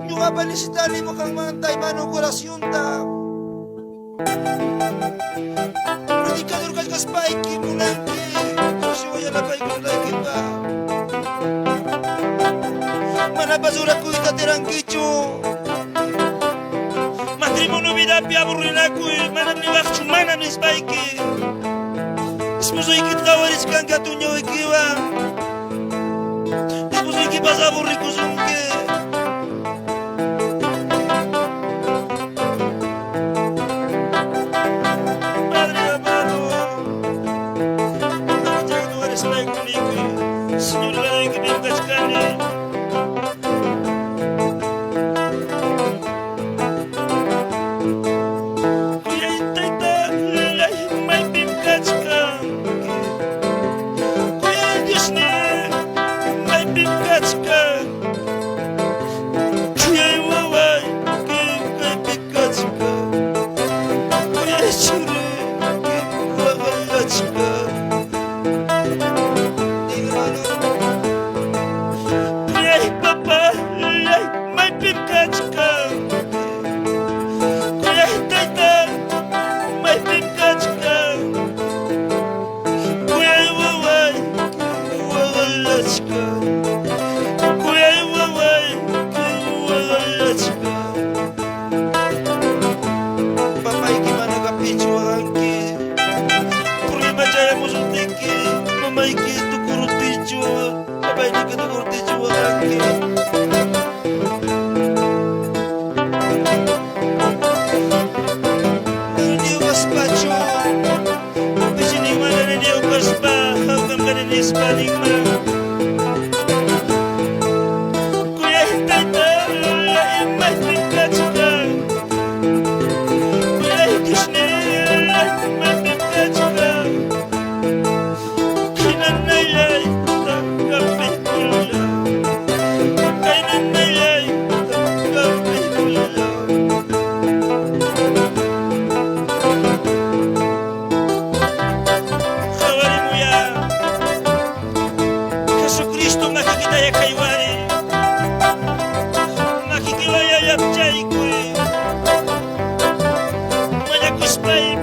Yung abanisitali mo kang mga tayo manong korasyon ta. Hindi ka nurkas ka spike mo lang ki. Kasi wala na pa ikong lagi pa. Manabasura ko itatirang kicho. Matrimonio vida piaburrina ko. Manam ni wakchu manam ni spike. Ismuso ikit kawaris kang katunyo ikiwa. Ismuso ikipasaburi kusungke. Señor, la que me cascane. Kuya itayta, lalay, may bimkatska. Kuya Diyos ni, may bimkatska. Kuya iwaway, kay bimkatska. Kuya isuri, kay wawalatska. Spelling man. Kuya itayta, may bimkatska. Kuya itisni, may bimkatska. Kinanaylay, tanggapin ko lang. Kinanaylay, tanggapin ko lang. Kawari mo yan. Kristo makikita ya kaywari, makikiwaya ya pjai kwe, manya kuspai